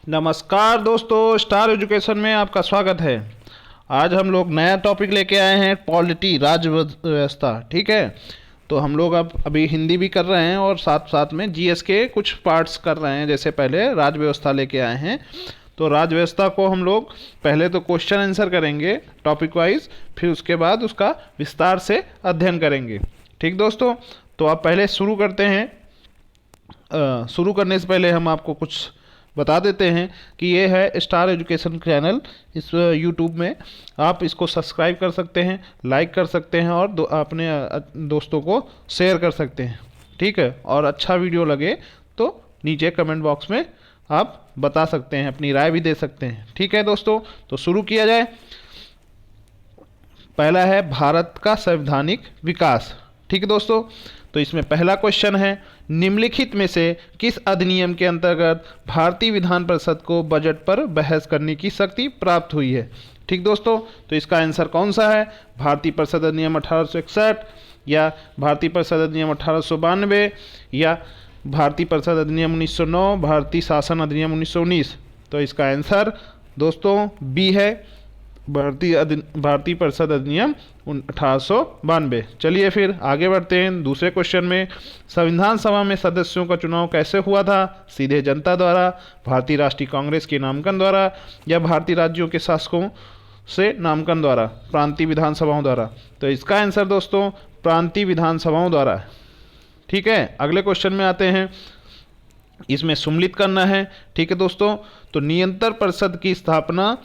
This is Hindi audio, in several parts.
नमस्कार दोस्तों, स्टार एजुकेशन में आपका स्वागत है। आज हम लोग नया टॉपिक लेके आए हैं, पॉलिटी, राज्य व्यवस्था। ठीक है, तो हम लोग अब अभी हिंदी भी कर रहे हैं और साथ साथ में जीएस के कुछ पार्ट्स कर रहे हैं। जैसे पहले राज्य व्यवस्था लेके आए हैं, तो राज्य व्यवस्था को हम लोग पहले तो क्वेश्चन आंसर करेंगे टॉपिक वाइज, फिर उसके बाद उसका विस्तार से अध्ययन करेंगे। ठीक दोस्तों, तो आप पहले शुरू करते हैं। शुरू करने से पहले हम आपको कुछ बता देते हैं कि ये है स्टार एजुकेशन चैनल। इस यूट्यूब में आप इसको सब्सक्राइब कर सकते हैं, लाइक कर सकते हैं और अपने दोस्तों को शेयर कर सकते हैं। ठीक है, और अच्छा वीडियो लगे तो नीचे कमेंट बॉक्स में आप बता सकते हैं, अपनी राय भी दे सकते हैं। ठीक है दोस्तों, तो शुरू किया जाए। पहला है भारत का संवैधानिक विकास। ठीक है दोस्तों, तो इसमें पहला क्वेश्चन है, निम्नलिखित में से किस अधिनियम के अंतर्गत भारतीय विधान परिषद को बजट पर बहस करने की शक्ति प्राप्त हुई है। ठीक दोस्तों, तो इसका आंसर कौन सा है? भारतीय परिषद अधिनियम 1861 या भारतीय परिषद अधिनियम 1892 या भारतीय परिषद अधिनियम 1909, भारतीय शासन अधिनियम 1919। तो इसका आंसर दोस्तों बी है, भारतीय परिषद अधिनियम 1892। चलिए फिर आगे बढ़ते हैं दूसरे क्वेश्चन में। संविधान सभा में सदस्यों का चुनाव कैसे हुआ था? सीधे जनता द्वारा, भारतीय राष्ट्रीय कांग्रेस के नामांकन द्वारा या भारतीय राज्यों के शासकों से नामांकन द्वारा, प्रांतीय विधानसभाओं द्वारा। तो इसका आंसर दोस्तों प्रांतीय विधानसभाओं द्वारा है। ठीक है, अगले क्वेश्चन में आते हैं। इसमें सम्मिलित करना है। ठीक है दोस्तों, तो नियंत्रण परिषद की स्थापना,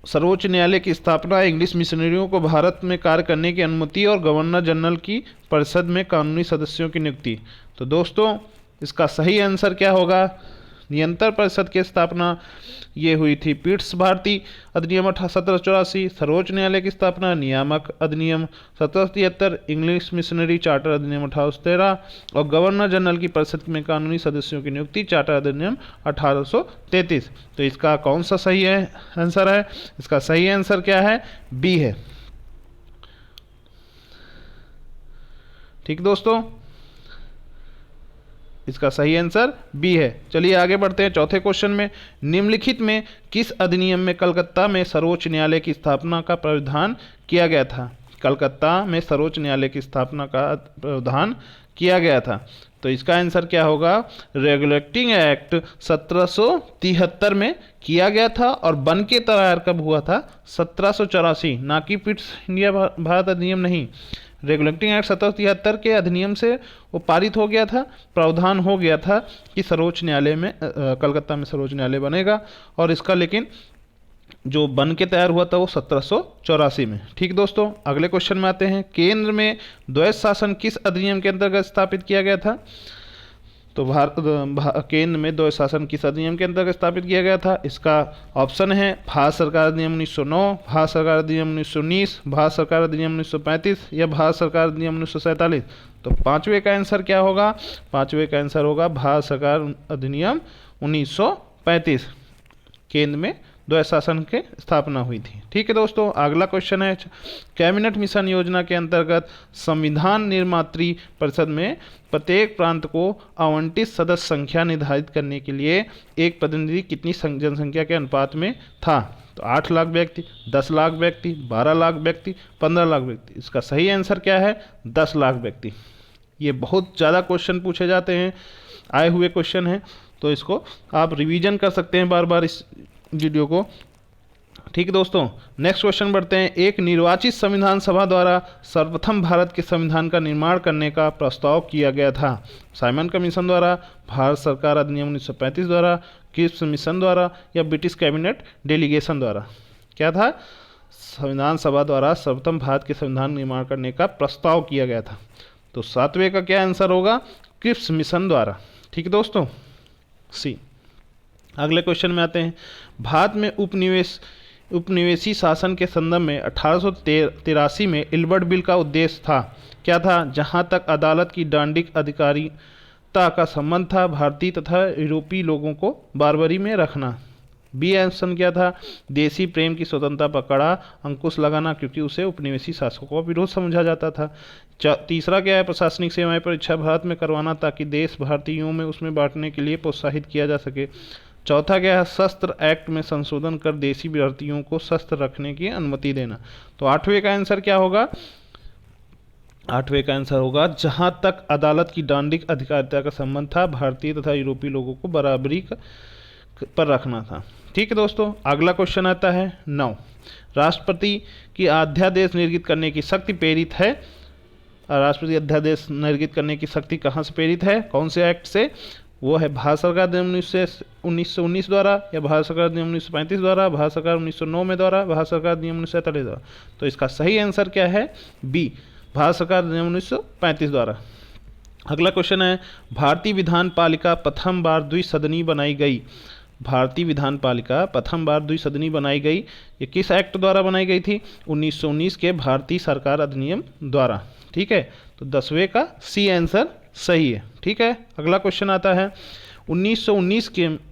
सर्वोच्च न्यायालय की स्थापना, इंग्लिश मिशनरियों को भारत में कार्य करने की अनुमति और गवर्नर जनरल की परिषद में कानूनी सदस्यों की नियुक्ति। तो दोस्तों इसका सही आंसर क्या होगा? नियंत्रण परिषद की स्थापना ये हुई थी पीट्स भारती अधिनियम 1784, सर्वोच्च न्यायालय की स्थापना नियामक अधिनियम 1773, इंग्लिश मिशनरी चार्टर अधिनियम 1813 और गवर्नर जनरल की परिषद में कानूनी सदस्यों की नियुक्ति चार्टर अधिनियम 1833। तो इसका कौन सा सही है आंसर है? इसका सही आंसर क्या है? बी है। ठीक दोस्तों, इसका सही आंसर बी है। चलिए आगे बढ़ते हैं चौथे क्वेश्चन में। निम्नलिखित में किस अधिनियम में कलकत्ता में सर्वोच्च न्यायालय की स्थापना का प्रावधान किया गया था? कलकत्ता में सर्वोच्च न्यायालय की स्थापना का प्रावधान किया गया था। तो इसका आंसर क्या होगा? रेगुलेटिंग एक्ट 1773 में किया गया था और बन के तैयार कब हुआ था? 1784, ना कि पिट्स इंडिया भारत अधिनियम नहीं। रेगुलेटिंग एक्ट 1773 के अधिनियम से वो पारित हो गया था, प्रावधान हो गया था कि सर्वोच्च न्यायालय में कलकत्ता में सर्वोच्च न्यायालय बनेगा, और इसका लेकिन जो बन के तैयार हुआ था वो 1784 में। ठीक दोस्तों, अगले क्वेश्चन में आते हैं। केंद्र में द्वैध शासन किस अधिनियम के अंतर्गत स्थापित किया गया था? तो केंद्र में द्वैध शासन किस अधिनियम के अंतर्गत स्थापित किया गया था? इसका ऑप्शन है भारत सरकार अधिनियम 1909, भारत सरकार अधिनियम 1919, भारत सरकार अधिनियम 1935 या भारत सरकार अधिनियम 1947। तो पांचवे का आंसर क्या होगा? पांचवे का आंसर होगा भारत सरकार अधिनियम 1935। केंद्र में द्वैध शासन की स्थापना हुई थी। ठीक है दोस्तों, अगला क्वेश्चन है, कैबिनेट मिशन योजना के अंतर्गत संविधान निर्मात्री परिषद में प्रत्येक प्रांत को आवंटित सदस्य संख्या निर्धारित करने के लिए एक प्रतिनिधि कितनी जनसंख्या के अनुपात में था? तो 8 लाख व्यक्ति, 10 लाख व्यक्ति, 12 लाख व्यक्ति, 15 लाख व्यक्ति। इसका सही आंसर क्या है? 10 लाख व्यक्ति। ये बहुत ज़्यादा क्वेश्चन पूछे जाते हैं, आए हुए क्वेश्चन हैं, तो इसको आप रिवीजन कर सकते हैं बार बार इस वीडियो को। ठीक है दोस्तों, नेक्स्ट क्वेश्चन बढ़ते हैं। एक निर्वाचित संविधान सभा द्वारा सर्वप्रथम भारत के संविधान का निर्माण करने का प्रस्ताव किया गया था? साइमन कमीशन द्वारा, भारत सरकार अधिनियम 1935 द्वारा, क्रिप्स मिशन द्वारा या ब्रिटिश कैबिनेट डेलीगेशन द्वारा? क्या था? संविधान सभा द्वारा सर्वप्रथम भारत के संविधान निर्माण करने का प्रस्ताव किया गया था। तो सातवें का क्या आंसर होगा? क्रिप्स मिशन द्वारा। ठीक है दोस्तों, सी। अगले क्वेश्चन में आते हैं। भारत में उपनिवेशी शासन के संदर्भ में 1883 में इल्बर्ट बिल का उद्देश्य था। क्या था? जहां तक अदालत की दंडिक अधिकारिता का संबंध था, भारतीय तथा यूरोपीय लोगों को बारबरी में रखना। बी ऑप्शन क्या था? देसी प्रेम की स्वतंत्रता पर कड़ा अंकुश लगाना, क्योंकि उसे उपनिवेशी शासकों का विरोध समझा जाता था। तीसरा क्या है? प्रशासनिक सेवाएं पर इच्छा भारत में करवाना, ताकि देश भारतीयों में उसमें बांटने के लिए प्रोत्साहित किया जा सके। चौथा क्या है, शस्त्र एक्ट में संशोधन कर देसी भर्तियों को शस्त्र रखने की अनुमति देना। तो आठवें का आंसर क्या होगा, आठवें का आंसर होगा जहां तक अदालत की दंडिक अधिकारिता का संबंध था, भारतीय तथा यूरोपीय लोगों को बराबरी पर रखना था। ठीक है दोस्तों, अगला क्वेश्चन आता है 9। राष्ट्रपति की अध्यादेश निर्गत करने की शक्ति प्रेरित है, राष्ट्रपति अध्यादेश निर्गत करने की शक्ति कहाँ से प्रेरित है, कौन से एक्ट से, वो है भारत सरकार अधिनियम 1919 द्वारा, या भारत सरकार अधिनियम 1935 द्वारा, भारत सरकार 1909 में द्वारा, भारत सरकार अधिनियम 1947 द्वारा। तो इसका सही आंसर क्या है, बी, भारत सरकार अधिनियम 1935 द्वारा। अगला क्वेश्चन है, भारतीय विधान पालिका प्रथम बार द्विसदनी बनाई गई, भारतीय विधान पालिका प्रथम बार द्विसदनी बनाई गई, ये किस एक्ट द्वारा बनाई गई थी, 1919 के भारतीय सरकार अधिनियम द्वारा। ठीक है, तो 10वें का सी आंसर सही है। ठीक है, अगला क्वेश्चन आता है, 1919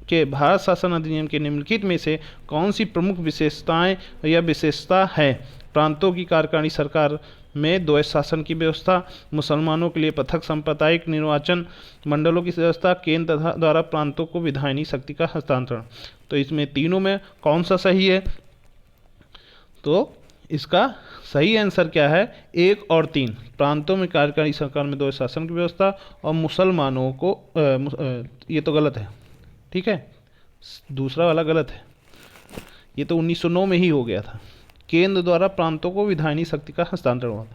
के भारत शासन अधिनियम के निम्नलिखित में से कौन सी प्रमुख विशेषताएं या विशेषता है, प्रांतों की कार्यकारिणी सरकार में द्वैत शासन की व्यवस्था, मुसलमानों के लिए पृथक सांप्रदायिक निर्वाचन मंडलों की व्यवस्था, केंद्र द्वारा प्रांतों को विधायनी शक्ति का हस्तांतरण। तो इसमें तीनों में कौन सा सही है, तो इसका सही आंसर क्या है, 1 और 3, प्रांतों में कार्यकारी सरकार में द्वैत शासन की व्यवस्था और मुसलमानों को ये तो गलत है। ठीक है, दूसरा वाला गलत है, ये तो 1909 में ही हो गया था, केंद्र द्वारा प्रांतों को विधायनी शक्ति का हस्तांतरण हुआ।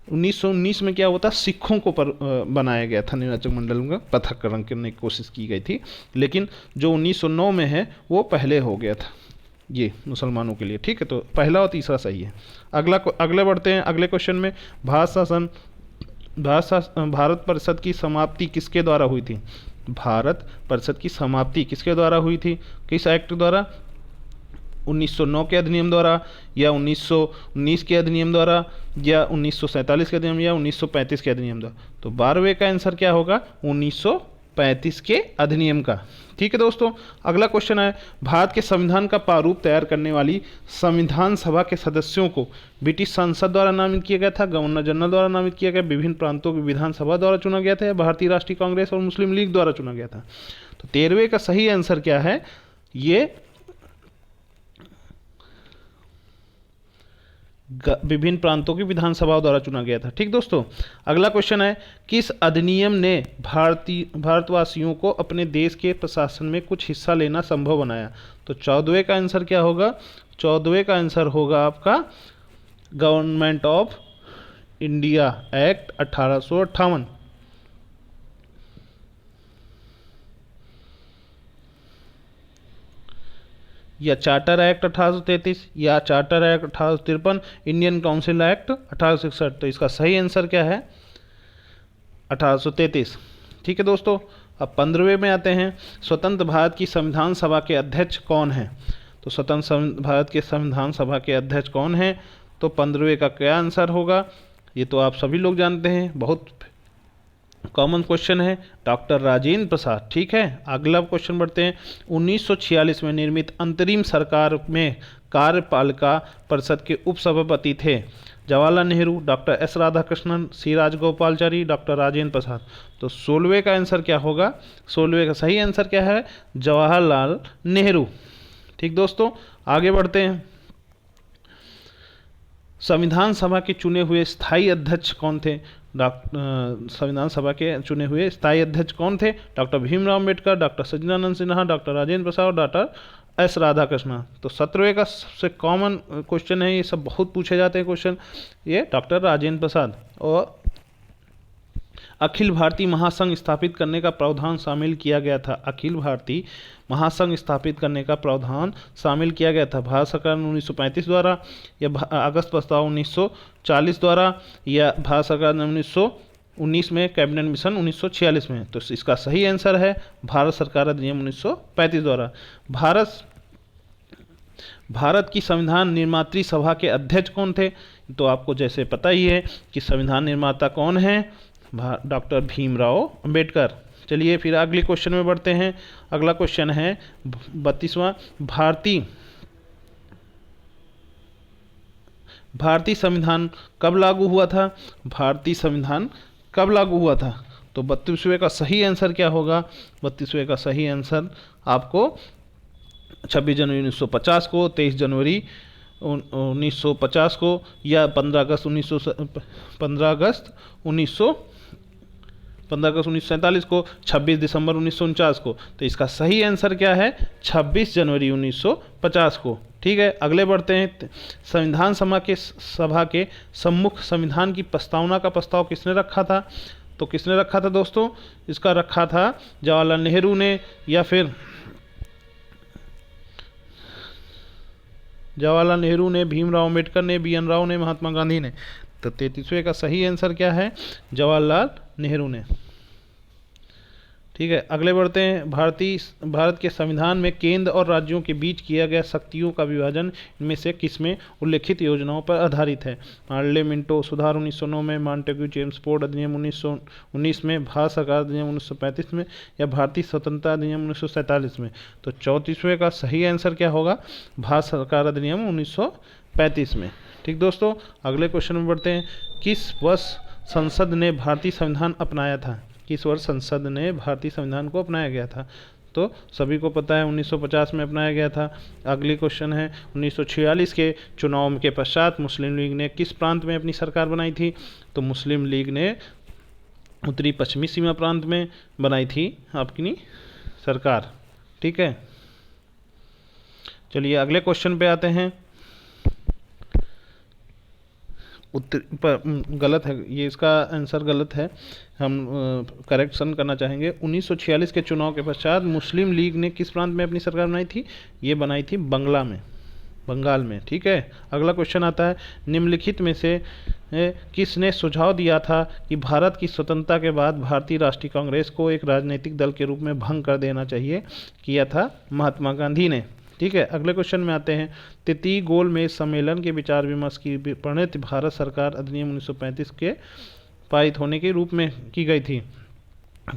1919 में क्या होता, सिखों को बनाया गया था निर्वाचक मंडल का पृथक्करण करने की कोशिश की गई थी, लेकिन जो 1909 में है वो पहले हो गया था ये मुसलमानों के लिए। ठीक है, तो पहला और तीसरा सही है। अगले बढ़ते हैं अगले क्वेश्चन में, भारत परिषद की समाप्ति किसके द्वारा हुई थी, भारत परिषद की समाप्ति किसके द्वारा हुई थी, किस एक्ट द्वारा, 1909 के अधिनियम द्वारा, या 1919 के अधिनियम द्वारा, या 1947 के अधिनियम, या 1935 के अधिनियम द्वारा। तो 12वें का आंसर क्या होगा, 1935 के अधिनियम का। ठीक है दोस्तों, अगला क्वेश्चन है, भारत के संविधान का प्रारूप तैयार करने वाली संविधान सभा के सदस्यों को ब्रिटिश संसद द्वारा नामित किया गया था, गवर्नर जनरल द्वारा नामित किया गया, विभिन्न प्रांतों की विधानसभा द्वारा चुना गया था, या भारतीय राष्ट्रीय कांग्रेस और मुस्लिम लीग द्वारा चुना गया था। तो 13वें का सही आंसर क्या है, ये विभिन्न प्रांतों की विधानसभाओं द्वारा चुना गया था। ठीक दोस्तों, अगला क्वेश्चन है, किस अधिनियम ने भारतवासियों को अपने देश के प्रशासन में कुछ हिस्सा लेना संभव बनाया। तो 14वें का आंसर क्या होगा, 14वें का आंसर होगा आपका गवर्नमेंट ऑफ इंडिया एक्ट 1858, या चार्टर एक्ट 1833, या charter act 1853, Indian council act 1861। तो इसका सही आंसर क्या है, 1833। ठीक है दोस्तों, अब 15वें में आते हैं, स्वतंत्र भारत की संविधान सभा के अध्यक्ष कौन है। तो स्वतंत्र भारत के संविधान सभा के अध्यक्ष कौन है, तो 15वें का क्या आंसर होगा, ये तो आप सभी लोग जानते हैं, बहुत कॉमन क्वेश्चन है, डॉक्टर राजेंद्र प्रसाद। ठीक है, अगला क्वेश्चन बढ़ते हैं, 1946 में निर्मित अंतरिम सरकार में कार्यपालिका परिषद के उपसभापति थे जवाहरलाल नेहरू, डॉक्टर एस राधाकृष्णन, सी राजगोपालचारी, डॉक्टर राजेंद्र प्रसाद। तो 16वें का आंसर क्या होगा, 16वें का सही आंसर क्या है, जवाहरलाल नेहरू। ठीक दोस्तों, आगे बढ़ते हैं, संविधान सभा के चुने हुए स्थायी अध्यक्ष कौन थे, संविधान सभा के चुने हुए स्थायी अध्यक्ष कौन थे, डॉक्टर भीमराव अम्बेडकर, डॉक्टर सच्चिदानंद सिन्हा, डॉक्टर राजेंद्र प्रसाद और डॉक्टर एस राधाकृष्णन। तो 17वें का सबसे कॉमन क्वेश्चन है, ये सब बहुत पूछे जाते हैं क्वेश्चन, ये डॉक्टर राजेंद्र प्रसाद। और अखिल भारतीय महासंघ स्थापित करने का प्रावधान शामिल किया गया था, अखिल भारतीय महासंघ स्थापित करने का प्रावधान शामिल किया गया था भारत सरकार 1935 द्वारा, या अगस्त प्रस्ताव 1940 द्वारा, या भारत सरकार ने 1919 में कैबिनेट मिशन 1946 में। तो इसका सही आंसर है भारत सरकार अधिनियम 1935 द्वारा। भारत की संविधान निर्मात्री सभा के अध्यक्ष कौन थे, तो आपको जैसे पता ही है कि संविधान निर्माता कौन है, डॉक्टर भीमराव अंबेडकर। चलिए फिर अगले क्वेश्चन में बढ़ते हैं, अगला क्वेश्चन है 32वां, भारतीय संविधान कब लागू हुआ था, भारतीय संविधान कब लागू हुआ था। तो 32वें का सही आंसर क्या होगा? 32वें का सही आंसर आपको 26 जनवरी 1950 को, 23 जनवरी 1950 को, या 15 अगस्त 1947 को, 26 दिसंबर 1949 को। तो इसका सही आंसर क्या है? 26 जनवरी 1950 को। ठीक है, अगले बढ़ते हैं। संविधान सभा के सम्मुख संविधान की प्रस्तावना का प्रस्ताव किसने रखा था? तो किसने रखा था दोस्तों? इसका रखा था जवाहरलाल नेहरू ने, या फिर जवाहरलाल नेहरू ने, भीमराव अम्बेडकर ने, BN राव ने, महात्मा गांधी ने। तो 33वें का सही आंसर क्या है? जवाहरलाल नेहरू ने। ठीक है, अगले बढ़ते हैं। भारत के संविधान में केंद्र और राज्यों के बीच किया गया शक्तियों का विभाजन इनमें से किसमें उल्लेखित योजनाओं पर आधारित है? पार्लियामेंटो सुधार 1909 में, मॉन्टेग्यू चेम्सफोर्ड अधिनियम 1919 में, भारत सरकार अधिनियम 1935 में, या भारतीय स्वतंत्रता अधिनियम 1947 में। तो 34वें का सही आंसर क्या होगा? भारत सरकार अधिनियम 1935 में। ठीक दोस्तों, अगले क्वेश्चन में बढ़ते हैं। किस वर्ष संसद ने भारतीय संविधान अपनाया था? किस वर्ष संसद ने भारतीय संविधान को अपनाया गया था? तो सभी को पता है 1950 में अपनाया गया था। अगली क्वेश्चन है 1946 के चुनाव के पश्चात मुस्लिम लीग ने किस प्रांत में अपनी सरकार बनाई थी? तो मुस्लिम लीग ने उत्तरी पश्चिमी सीमा प्रांत में बनाई थी अपनी सरकार। ठीक है, चलिए अगले क्वेश्चन पे आते हैं। गलत है ये, इसका आंसर गलत है, हम करेक्शन करना चाहेंगे। 1946 के चुनाव के पश्चात मुस्लिम लीग ने किस प्रांत में अपनी सरकार बनाई थी? ये बनाई थी बंगाल में। ठीक है, अगला क्वेश्चन आता है। निम्नलिखित में से किसने सुझाव दिया था कि भारत की स्वतंत्रता के बाद भारतीय राष्ट्रीय कांग्रेस को एक राजनीतिक दल के रूप में भंग कर देना चाहिए? किया था महात्मा गांधी ने। ठीक है, अगले क्वेश्चन में आते हैं। तृतीय गोलमेज सम्मेलन के विचार विमर्श की प्रणीत भारत सरकार अधिनियम 1935 के पारित होने के रूप में की गई थी।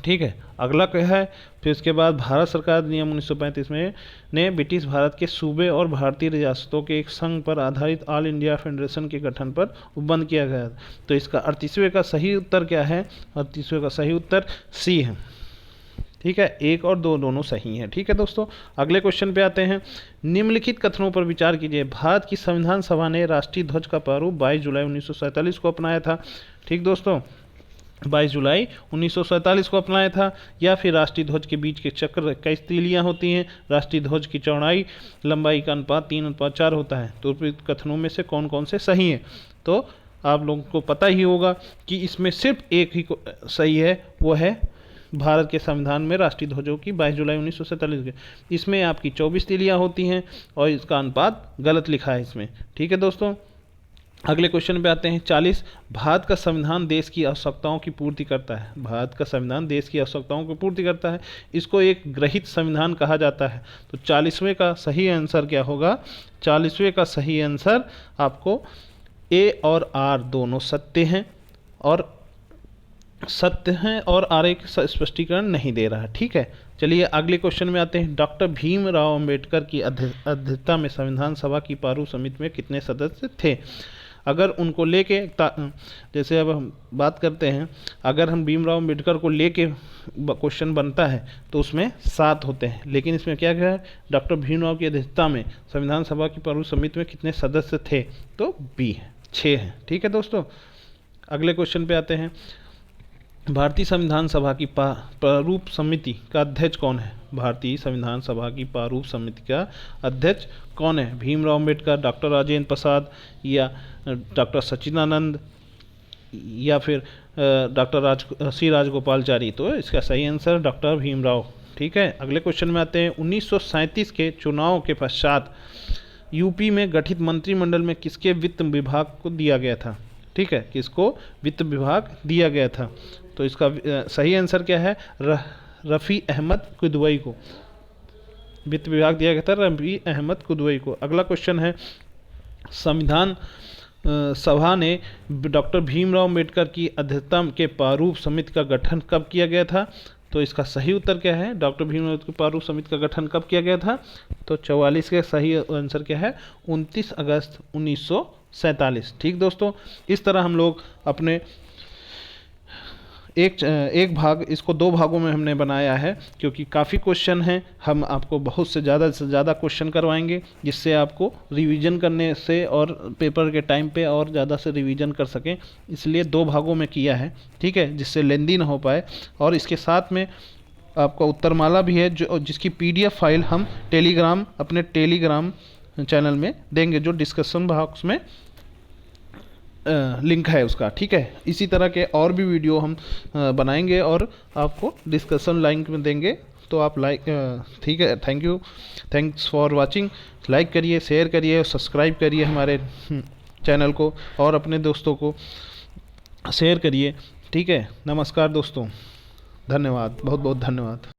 ठीक है, अगला क्या है? फिर उसके बाद भारत सरकार अधिनियम 1935 में ने ब्रिटिश भारत के सूबे और भारतीय रियासतों के एक संघ पर आधारित ऑल इंडिया फेडरेशन के गठन पर उपबंध किया गया। तो इसका 38वें का सही उत्तर क्या है? 38वें का सही उत्तर सी है। ठीक है, 1 और 2 दोनों सही हैं। ठीक है दोस्तों, अगले क्वेश्चन पे आते हैं। निम्नलिखित कथनों पर विचार कीजिए। भारत की संविधान सभा ने राष्ट्रीय ध्वज का प्रारूप 22 जुलाई 1947 को अपनाया था। ठीक दोस्तों, 22 जुलाई 1947 को अपनाया था। या फिर राष्ट्रीय ध्वज के बीच के चक्र 21 तीलियाँ होती हैं। राष्ट्रीय ध्वज की चौड़ाई लंबाई का अनुपात 3:4 होता है। तो कथनों में से कौन कौन से सही हैं? तो आप लोगों को पता ही होगा कि इसमें सिर्फ एक ही सही है, वो है भारत के संविधान में राष्ट्रीय ध्वजों की 22 जुलाई 1947 के, इसमें आपकी 24 तीलियाँ होती हैं और इसका अनुपात गलत लिखा है इसमें। ठीक है दोस्तों, अगले क्वेश्चन पे आते हैं। 40 भारत का संविधान देश की आवश्यकताओं की पूर्ति करता है। भारत का संविधान देश की आवश्यकताओं की पूर्ति करता है, इसको एक ग्रहित संविधान कहा जाता है। तो 40वें का सही आंसर क्या होगा? 40वें का सही आंसर आपको ए और आर दोनों सत्य हैं और आर एक स्पष्टीकरण नहीं दे रहा है। ठीक है, चलिए अगले क्वेश्चन में आते हैं। डॉक्टर भीमराव अंबेडकर की अध्यक्षता में संविधान सभा की प्रारूप समिति में कितने सदस्य थे? अगर उनको लेके जैसे अब हम बात करते हैं, अगर हम भीमराव अंबेडकर को लेके क्वेश्चन बनता है तो उसमें 7 होते हैं, लेकिन इसमें क्या है? डॉक्टर भीमराव की अध्यक्षता में संविधान सभा की प्रारूप समिति में कितने सदस्य थे? तो बी है, 6 हैं। ठीक है दोस्तों, अगले क्वेश्चन पे आते हैं। भारतीय संविधान सभा की प्रारूप समिति का अध्यक्ष कौन है? भारतीय संविधान सभा की प्रारूप समिति का अध्यक्ष कौन है? भीमराव अंबेडकर, डॉक्टर राजेंद्र प्रसाद, या डॉक्टर सच्चिदानंद, या फिर डॉक्टर सी राजगोपालचारी? तो इसका सही आंसर डॉक्टर भीमराव। ठीक है, अगले क्वेश्चन में आते हैं। 1937 के चुनाव के पश्चात यूपी में गठित मंत्रिमंडल में किसके वित्त विभाग को दिया गया था? ठीक है, किसको वित्त विभाग दिया गया था? तो इसका सही आंसर क्या है? रफ़ी अहमद किदवई को वित्त विभाग दिया गया था, रफ़ी अहमद किदवई को। अगला क्वेश्चन है। संविधान सभा ने डॉक्टर भीमराव अंबेडकर की अध्यक्षता के प्रारूप समिति का गठन कब किया गया था? तो इसका सही उत्तर क्या है? डॉक्टर भीमराव की प्रारूप समिति का गठन कब किया गया था? तो 44 का सही आंसर क्या है? 29 अगस्त 1947। ठीक दोस्तों, इस तरह हम लोग अपने एक भाग, इसको दो भागों में हमने बनाया है क्योंकि काफ़ी क्वेश्चन हैं। हम आपको बहुत से ज़्यादा क्वेश्चन करवाएंगे जिससे आपको रिवीजन करने से और पेपर के टाइम पे और ज़्यादा से रिवीजन कर सकें, इसलिए दो भागों में किया है, ठीक है, जिससे लेंदी ना हो पाए। और इसके साथ में आपका उत्तरमाला भी है जो जिसकी PDF फाइल हम अपने टेलीग्राम चैनल में देंगे, जो डिस्कशन बॉक्स में लिंक है उसका, ठीक है। इसी तरह के और भी वीडियो हम बनाएंगे और आपको डिस्कशन लिंक में देंगे, तो आप ठीक है। Thanks for watching. लाइक करिए, शेयर करिए, सब्सक्राइब करिए हमारे चैनल को और अपने दोस्तों को शेयर करिए, ठीक है। नमस्कार दोस्तों, धन्यवाद, बहुत बहुत धन्यवाद।